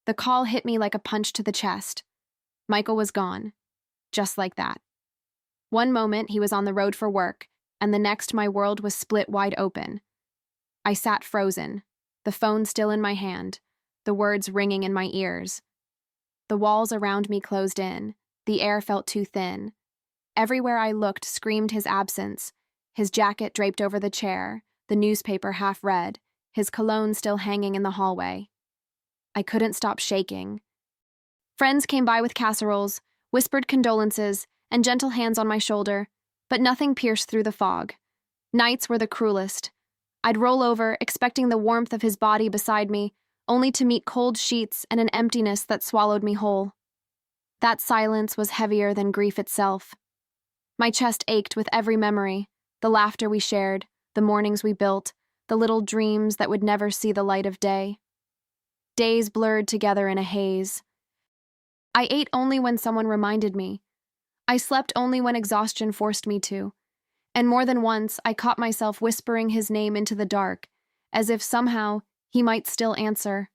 The call hit me like a punch to the chest. Michael was gone. Just like that. One moment he was on the road for work, and the next my world was split wide open. I sat frozen, the phone still in my hand, the words ringing in my ears. The walls around me closed in, the air felt too thin. Everywhere I looked screamed his absence, his jacket draped over the chair, the newspaper half read, his cologne still hanging in the hallway. I couldn't stop shaking. Friends came by with casseroles, whispered condolences, and gentle hands on my shoulder, but nothing pierced through the fog. Nights were the cruelest. I'd roll over, expecting the warmth of his body beside me, only to meet cold sheets and an emptiness that swallowed me whole. That silence was heavier than grief itself. My chest ached with every memory, the laughter we shared, the mornings we built, the little dreams that would never see the light of day. Days blurred together in a haze. I ate only when someone reminded me. I slept only when exhaustion forced me to. And more than once, I caught myself whispering his name into the dark, as if somehow he might still answer.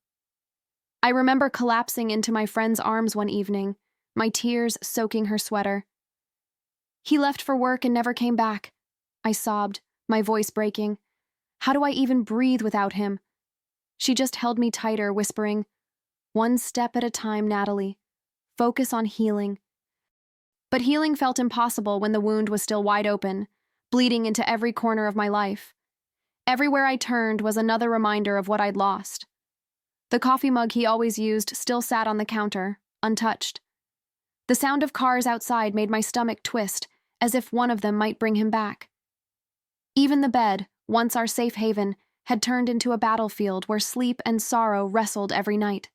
I remember collapsing into my friend's arms one evening, my tears soaking her sweater. "He left for work and never came back," I sobbed, my voice breaking. "How do I even breathe without him?" She just held me tighter, whispering, "One step at a time, Natalie. Focus on healing." But healing felt impossible when the wound was still wide open, bleeding into every corner of my life. Everywhere I turned was another reminder of what I'd lost. The coffee mug he always used still sat on the counter, untouched. The sound of cars outside made my stomach twist, as if one of them might bring him back. Even the bed, once our safe haven, had turned into a battlefield where sleep and sorrow wrestled every night.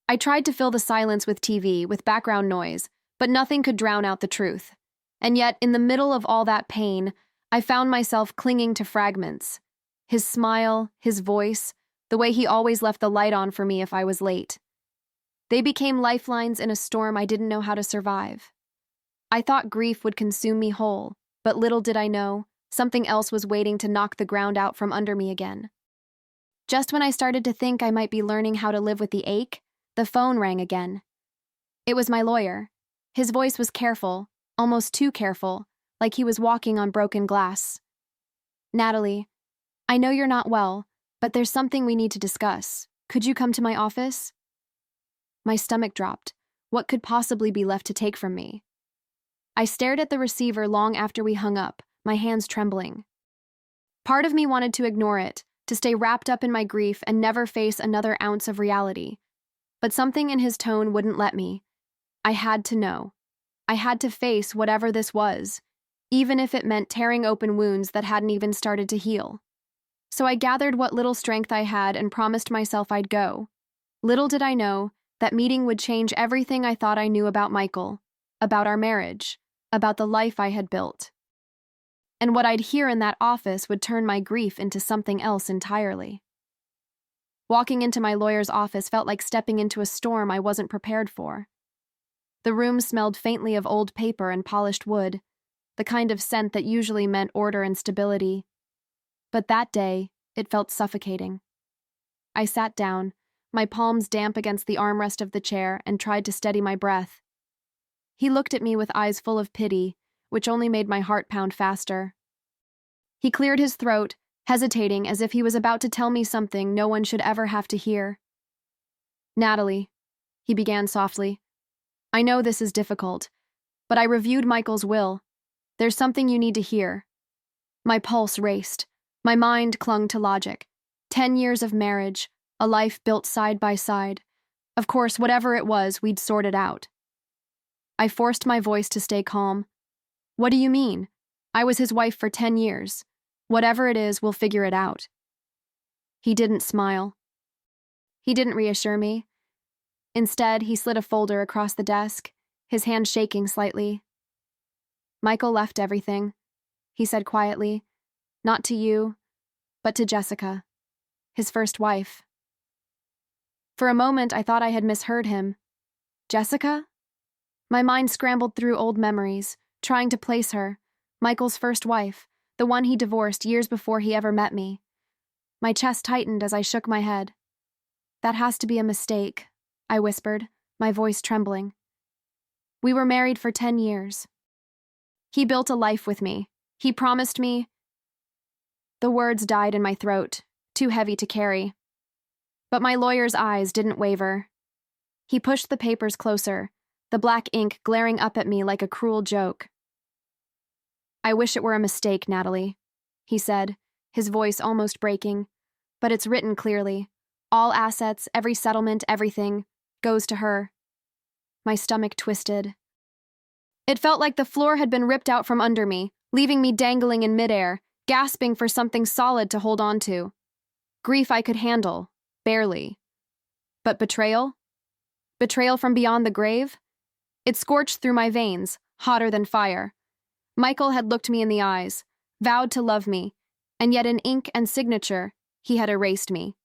I tried to fill the silence with TV, with background noise, but nothing could drown out the truth. And yet, in the middle of all that pain, I found myself clinging to fragments. His smile, his voice, the way he always left the light on for me if I was late. They became lifelines in a storm I didn't know how to survive. I thought grief would consume me whole, but little did I know, something else was waiting to knock the ground out from under me again. Just when I started to think I might be learning how to live with the ache, the phone rang again. It was my lawyer. His voice was careful, almost too careful, like he was walking on broken glass. "Natalie, I know you're not well, but there's something we need to discuss. Could you come to my office?" My stomach dropped. What could possibly be left to take from me? I stared at the receiver long after we hung up, my hands trembling. Part of me wanted to ignore it, to stay wrapped up in my grief and never face another ounce of reality. But something in his tone wouldn't let me. I had to know. I had to face whatever this was, even if it meant tearing open wounds that hadn't even started to heal. So I gathered what little strength I had and promised myself I'd go. Little did I know, that meeting would change everything I thought I knew about Michael, about our marriage, about the life I had built. And what I'd hear in that office would turn my grief into something else entirely. Walking into my lawyer's office felt like stepping into a storm I wasn't prepared for. The room smelled faintly of old paper and polished wood, the kind of scent that usually meant order and stability. But that day, it felt suffocating. I sat down, my palms damp against the armrest of the chair, and tried to steady my breath. He looked at me with eyes full of pity, which only made my heart pound faster. He cleared his throat, hesitating as if he was about to tell me something no one should ever have to hear. "Natalie," he began softly, "I know this is difficult, but I reviewed Michael's will. There's something you need to hear." My pulse raced. My mind clung to logic. 10 years of marriage, a life built side by side. Of course, whatever it was, we'd sort it out. I forced my voice to stay calm. "What do you mean? I was his wife for 10 years. Whatever it is, we'll figure it out." He didn't smile. He didn't reassure me. Instead, he slid a folder across the desk, his hand shaking slightly. "Michael left everything," he said quietly. "Not to you, but to Jessica, his first wife." For a moment, I thought I had misheard him. Jessica? My mind scrambled through old memories, trying to place her, Michael's first wife, the one he divorced years before he ever met me. My chest tightened as I shook my head. That has to be a mistake, I whispered, my voice trembling. We were married for 10 years. He built a life with me. He promised me. The words died in my throat, too heavy to carry. But my lawyer's eyes didn't waver. He pushed the papers closer, the black ink glaring up at me like a cruel joke. I wish it were a mistake, Natalie, he said, his voice almost breaking. But it's written clearly. All assets, every settlement, everything, goes to her. My stomach twisted. It felt like the floor had been ripped out from under me, leaving me dangling in midair, gasping for something solid to hold on to. Grief I could handle, barely. But betrayal? Betrayal from beyond the grave? It scorched through my veins, hotter than fire. Michael had looked me in the eyes, vowed to love me, and yet in ink and signature, he had erased me.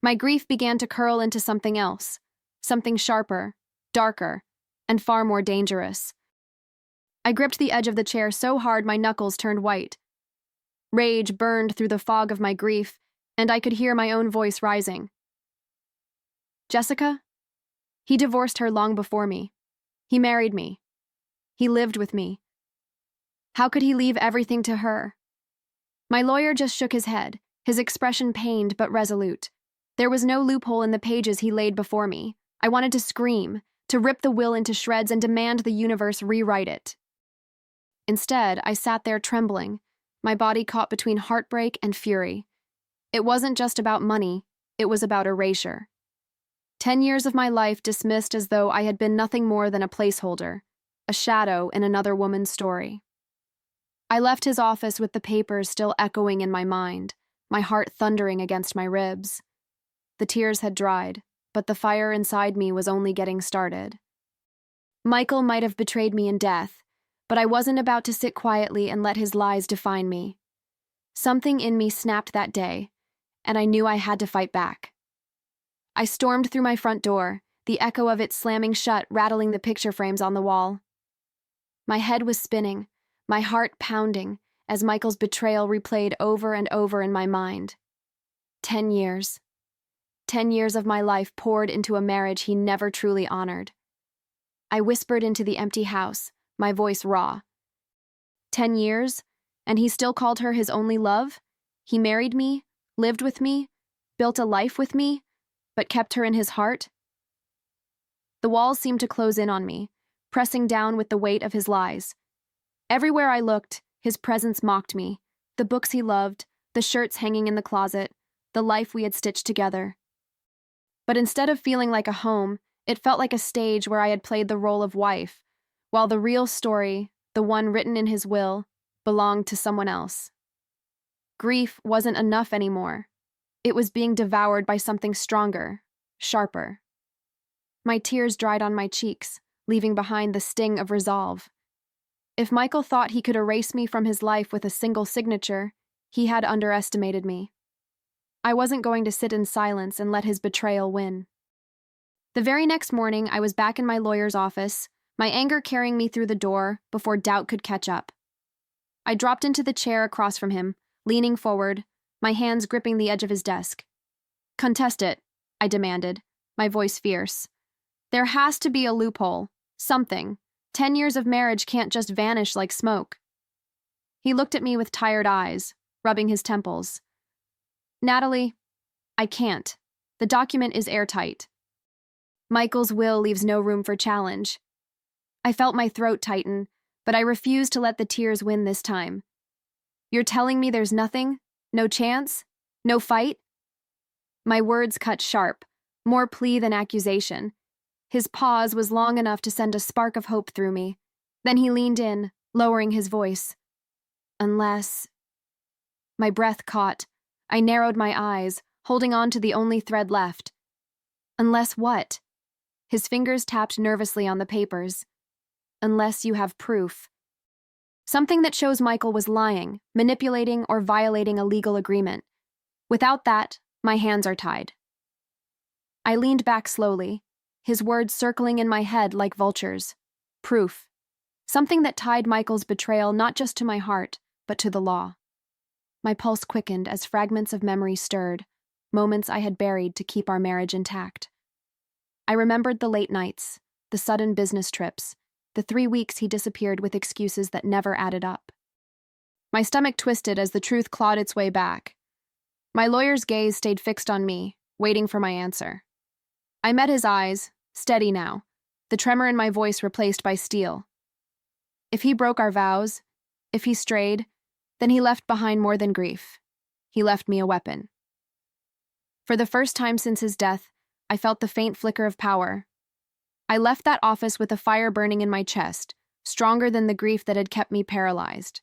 My grief began to curl into something else, something sharper, darker, and far more dangerous. I gripped the edge of the chair so hard my knuckles turned white. Rage burned through the fog of my grief, and I could hear my own voice rising. Jessica? He divorced her long before me. He married me. He lived with me. How could he leave everything to her? My lawyer just shook his head, his expression pained but resolute. There was no loophole in the pages he laid before me. I wanted to scream, to rip the will into shreds and demand the universe rewrite it. Instead, I sat there trembling, my body caught between heartbreak and fury. It wasn't just about money, it was about erasure. 10 years of my life dismissed as though I had been nothing more than a placeholder, a shadow in another woman's story. I left his office with the papers still echoing in my mind, my heart thundering against my ribs. The tears had dried, but the fire inside me was only getting started. Michael might have betrayed me in death, but I wasn't about to sit quietly and let his lies define me. Something in me snapped that day, and I knew I had to fight back. I stormed through my front door, the echo of it slamming shut rattling the picture frames on the wall. My head was spinning, my heart pounding, as Michael's betrayal replayed over and over in my mind. 10 years. 10 years of my life poured into a marriage he never truly honored. I whispered into the empty house, my voice raw. 10 years, and he still called her his only love? He married me, lived with me, built a life with me, but kept her in his heart? The walls seemed to close in on me, pressing down with the weight of his lies. Everywhere I looked, his presence mocked me, the books he loved, the shirts hanging in the closet, the life we had stitched together. But instead of feeling like a home, it felt like a stage where I had played the role of wife, while the real story, the one written in his will, belonged to someone else. Grief wasn't enough anymore. It was being devoured by something stronger, sharper. My tears dried on my cheeks, leaving behind the sting of resolve. If Michael thought he could erase me from his life with a single signature, he had underestimated me. I wasn't going to sit in silence and let his betrayal win. The very next morning, I was back in my lawyer's office, my anger carrying me through the door before doubt could catch up. I dropped into the chair across from him, leaning forward, my hands gripping the edge of his desk. "Contest it," I demanded, my voice fierce. "There has to be a loophole, something. 10 years of marriage can't just vanish like smoke." He looked at me with tired eyes, rubbing his temples. "Natalie, I can't. The document is airtight. Michael's will leaves no room for challenge." I felt my throat tighten, but I refused to let the tears win this time. "You're telling me there's nothing? No chance? No fight?" My words cut sharp, more plea than accusation. His pause was long enough to send a spark of hope through me. Then he leaned in, lowering his voice. "Unless..." My breath caught. I narrowed my eyes, holding on to the only thread left. "Unless what?" His fingers tapped nervously on the papers. "Unless you have proof. Something that shows Michael was lying, manipulating, or violating a legal agreement. Without that, my hands are tied." I leaned back slowly, his words circling in my head like vultures. Proof. Something that tied Michael's betrayal not just to my heart, but to the law. My pulse quickened as fragments of memory stirred, moments I had buried to keep our marriage intact. I remembered the late nights, the sudden business trips, the 3 weeks he disappeared with excuses that never added up. My stomach twisted as the truth clawed its way back. My lawyer's gaze stayed fixed on me, waiting for my answer. I met his eyes, steady now, the tremor in my voice replaced by steel. If he broke our vows, if he strayed, then he left behind more than grief. He left me a weapon. For the first time since his death, I felt the faint flicker of power. I left that office with a fire burning in my chest, stronger than the grief that had kept me paralyzed.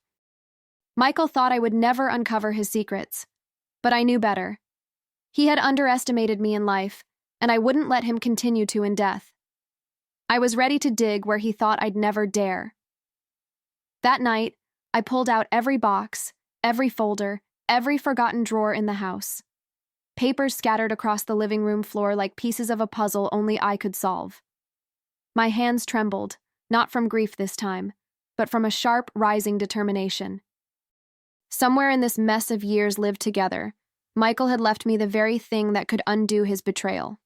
Michael thought I would never uncover his secrets, but I knew better. He had underestimated me in life, and I wouldn't let him continue to in death. I was ready to dig where he thought I'd never dare. That night, I pulled out every box, every folder, every forgotten drawer in the house. Papers scattered across the living room floor like pieces of a puzzle only I could solve. My hands trembled, not from grief this time, but from a sharp, rising determination. Somewhere in this mess of years lived together, Michael had left me the very thing that could undo his betrayal.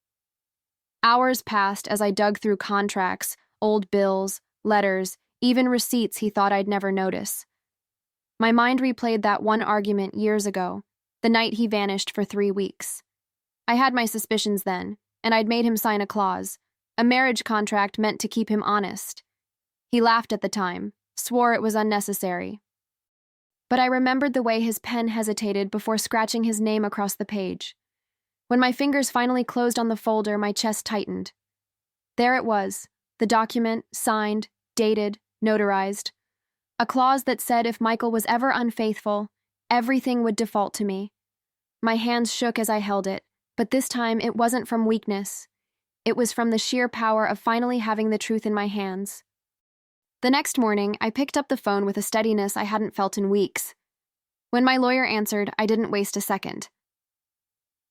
Hours passed as I dug through contracts, old bills, letters, even receipts he thought I'd never notice. My mind replayed that one argument years ago, the night he vanished for 3 weeks. I had my suspicions then, and I'd made him sign a clause, a marriage contract meant to keep him honest. He laughed at the time, swore it was unnecessary. But I remembered the way his pen hesitated before scratching his name across the page. When my fingers finally closed on the folder, my chest tightened. There it was, the document, signed, dated, notarized. A clause that said if Michael was ever unfaithful, everything would default to me. My hands shook as I held it, but this time it wasn't from weakness. It was from the sheer power of finally having the truth in my hands. The next morning, I picked up the phone with a steadiness I hadn't felt in weeks. When my lawyer answered, I didn't waste a second.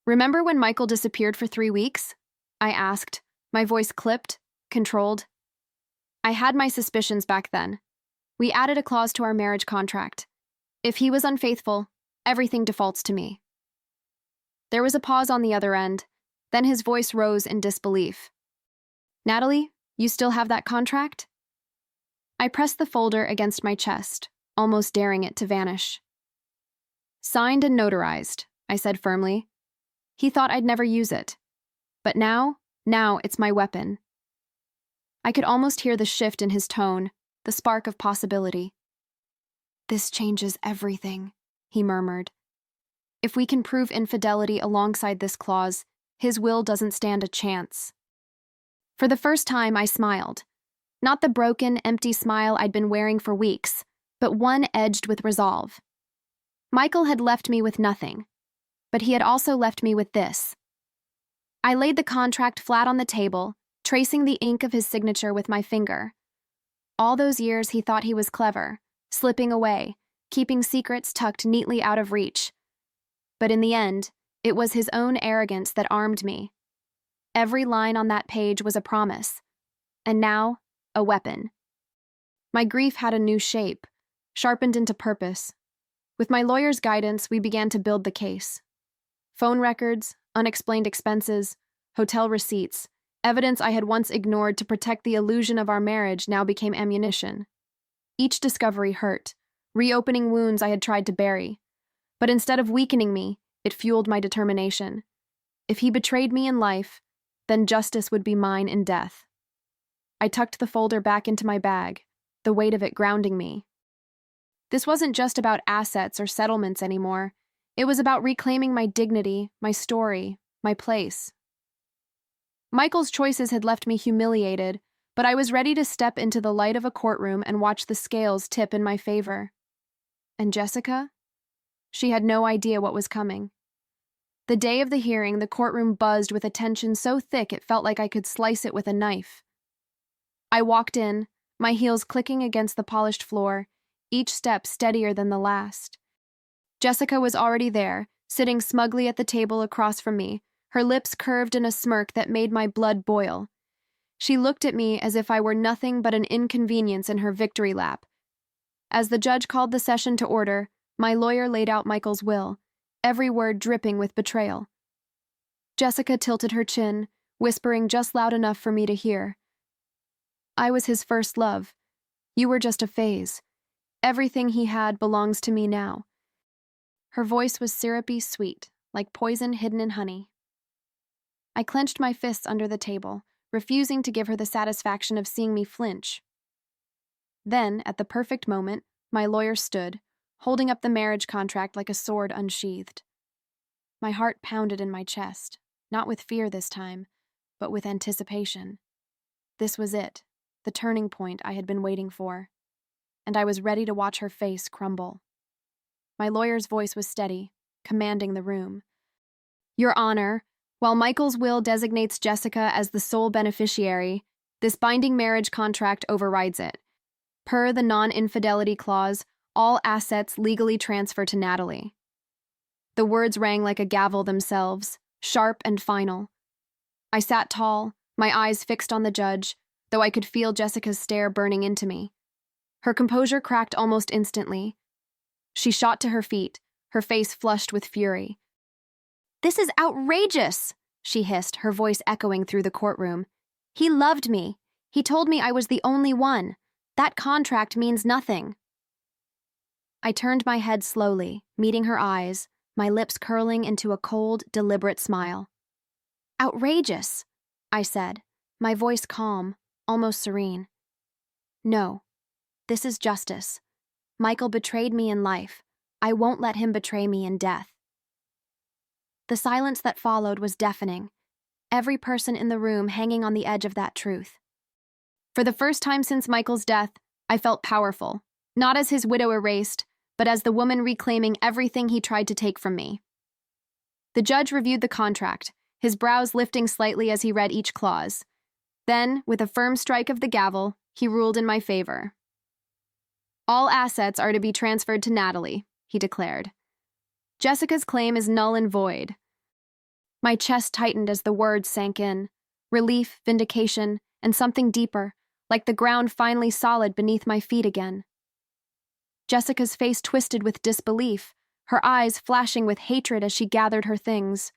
"Remember when Michael disappeared for 3 weeks?" I asked, my voice clipped, controlled. I had my suspicions back then. We added a clause to our marriage contract. If he was unfaithful, everything defaults to me. There was a pause on the other end, then his voice rose in disbelief. "Natalie, you still have that contract?" I pressed the folder against my chest, almost daring it to vanish. "Signed and notarized," I said firmly. He thought I'd never use it. But now it's my weapon. I could almost hear the shift in his tone, the spark of possibility. "This changes everything," he murmured. "If we can prove infidelity alongside this clause, his will doesn't stand a chance." For the first time, I smiled. Not the broken, empty smile I'd been wearing for weeks, but one edged with resolve. Michael had left me with nothing, but he had also left me with this. I laid the contract flat on the table, tracing the ink of his signature with my finger. All those years he thought he was clever, slipping away, keeping secrets tucked neatly out of reach. But in the end, it was his own arrogance that armed me. Every line on that page was a promise, and now, a weapon. My grief had a new shape, sharpened into purpose. With my lawyer's guidance, we began to build the case. Phone records, unexplained expenses, hotel receipts, evidence I had once ignored to protect the illusion of our marriage now became ammunition. Each discovery hurt, reopening wounds I had tried to bury. But instead of weakening me, it fueled my determination. If he betrayed me in life, then justice would be mine in death. I tucked the folder back into my bag, the weight of it grounding me. This wasn't just about assets or settlements anymore. It was about reclaiming my dignity, my story, my place. Michael's choices had left me humiliated, but I was ready to step into the light of a courtroom and watch the scales tip in my favor. And Jessica? She had no idea what was coming. The day of the hearing, the courtroom buzzed with a tension so thick it felt like I could slice it with a knife. I walked in, my heels clicking against the polished floor, each step steadier than the last. Jessica was already there, sitting smugly at the table across from me, her lips curved in a smirk that made my blood boil. She looked at me as if I were nothing but an inconvenience in her victory lap. As the judge called the session to order, my lawyer laid out Michael's will, every word dripping with betrayal. Jessica tilted her chin, whispering just loud enough for me to hear. I was his first love. You were just a phase. Everything he had belongs to me now. Her voice was syrupy sweet, like poison hidden in honey. I clenched my fists under the table, refusing to give her the satisfaction of seeing me flinch. Then, at the perfect moment, my lawyer stood, holding up the marriage contract like a sword unsheathed. My heart pounded in my chest, not with fear this time, but with anticipation. This was it, the turning point I had been waiting for, and I was ready to watch her face crumble. My lawyer's voice was steady, commanding the room. Your Honor, while Michael's will designates Jessica as the sole beneficiary, this binding marriage contract overrides it. Per the non-infidelity clause, all assets legally transfer to Natalie. The words rang like a gavel themselves, sharp and final. I sat tall, my eyes fixed on the judge, though I could feel Jessica's stare burning into me. Her composure cracked almost instantly. She shot to her feet, her face flushed with fury. This is outrageous, she hissed, her voice echoing through the courtroom. He loved me. He told me I was the only one. That contract means nothing. I turned my head slowly, meeting her eyes, my lips curling into a cold, deliberate smile. Outrageous, I said, my voice calm, almost serene. No, this is justice. Michael betrayed me in life. I won't let him betray me in death. The silence that followed was deafening, every person in the room hanging on the edge of that truth. For the first time since Michael's death, I felt powerful, not as his widow erased, but as the woman reclaiming everything he tried to take from me. The judge reviewed the contract, his brows lifting slightly as he read each clause. Then, with a firm strike of the gavel, he ruled in my favor. All assets are to be transferred to Natalie, he declared. Jessica's claim is null and void. My chest tightened as the words sank in. Relief, vindication, and something deeper, like the ground finally solid beneath my feet again. Jessica's face twisted with disbelief, her eyes flashing with hatred as she gathered her things.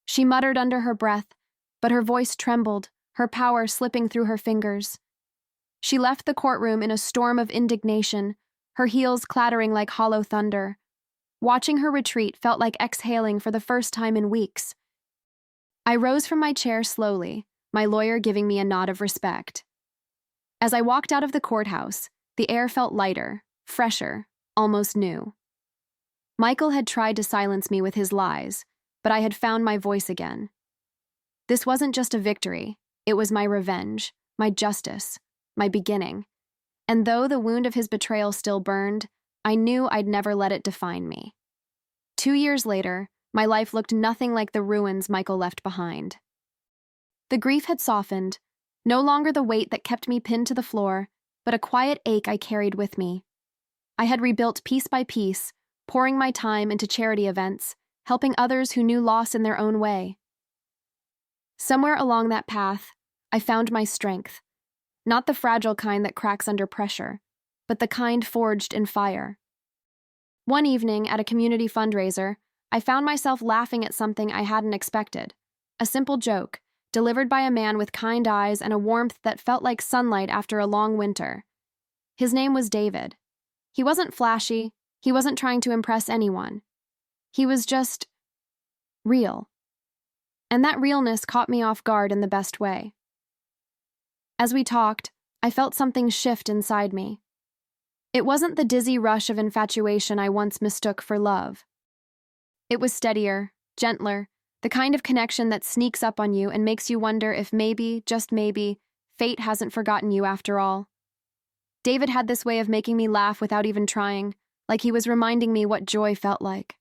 She muttered under her breath, but her voice trembled, her power slipping through her fingers. She left the courtroom in a storm of indignation, her heels clattering like hollow thunder. Watching her retreat felt like exhaling for the first time in weeks. I rose from my chair slowly, my lawyer giving me a nod of respect. As I walked out of the courthouse, the air felt lighter, fresher, almost new. Michael had tried to silence me with his lies, but I had found my voice again. This wasn't just a victory, it was my revenge, my justice, my beginning. And though the wound of his betrayal still burned, I knew I'd never let it define me. 2 years later, my life looked nothing like the ruins Michael left behind. The grief had softened, no longer the weight that kept me pinned to the floor, but a quiet ache I carried with me. I had rebuilt piece by piece, pouring my time into charity events, helping others who knew loss in their own way. Somewhere along that path, I found my strength, not the fragile kind that cracks under pressure, but the kind forged in fire. One evening at a community fundraiser, I found myself laughing at something I hadn't expected, a simple joke, delivered by a man with kind eyes and a warmth that felt like sunlight after a long winter. His name was David. He wasn't flashy, he wasn't trying to impress anyone. He was just real. And that realness caught me off guard in the best way. As we talked, I felt something shift inside me. It wasn't the dizzy rush of infatuation I once mistook for love. It was steadier, gentler, the kind of connection that sneaks up on you and makes you wonder if maybe, just maybe, fate hasn't forgotten you after all. David had this way of making me laugh without even trying, like he was reminding me what joy felt like.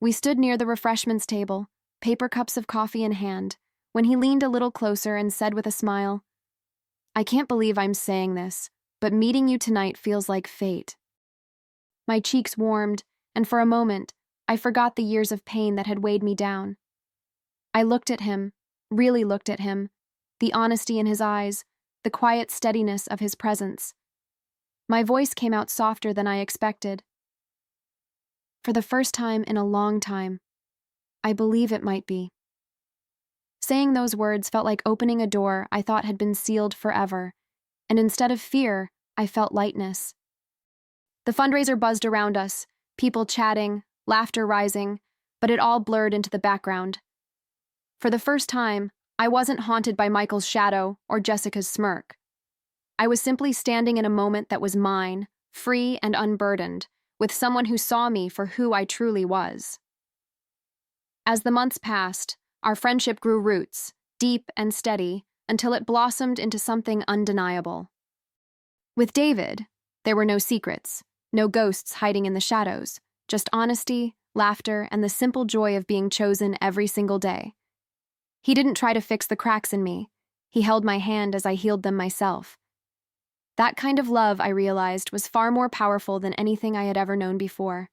We stood near the refreshments table, paper cups of coffee in hand, when he leaned a little closer and said with a smile, "I can't believe I'm saying this, but meeting you tonight feels like fate." My cheeks warmed, and for a moment, I forgot the years of pain that had weighed me down. I looked at him, really looked at him, the honesty in his eyes, the quiet steadiness of his presence. My voice came out softer than I expected. For the first time in a long time, I believe it might be. Saying those words felt like opening a door I thought had been sealed forever, and instead of fear, I felt lightness. The fundraiser buzzed around us, people chatting, laughter rising, but it all blurred into the background. For the first time, I wasn't haunted by Michael's shadow or Jessica's smirk. I was simply standing in a moment that was mine, free and unburdened, with someone who saw me for who I truly was. As the months passed, our friendship grew roots, deep and steady, until it blossomed into something undeniable. With David, there were no secrets, no ghosts hiding in the shadows, just honesty, laughter, and the simple joy of being chosen every single day. He didn't try to fix the cracks in me. He held my hand as I healed them myself. That kind of love, I realized, was far more powerful than anything I had ever known before.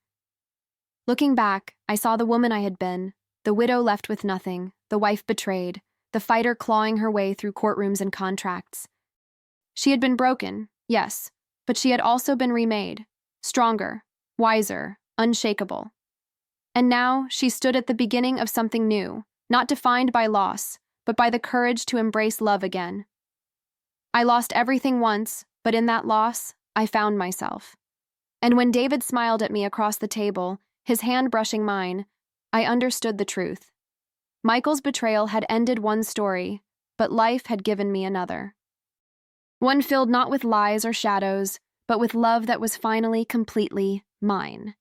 Looking back, I saw the woman I had been, the widow left with nothing, the wife betrayed, the fighter clawing her way through courtrooms and contracts. She had been broken, yes, but she had also been remade, stronger, wiser, unshakable. And now she stood at the beginning of something new, not defined by loss, but by the courage to embrace love again. I lost everything once, but in that loss, I found myself. And when David smiled at me across the table, his hand brushing mine, I understood the truth. Michael's betrayal had ended one story, but life had given me another. One filled not with lies or shadows, but with love that was finally completely mine.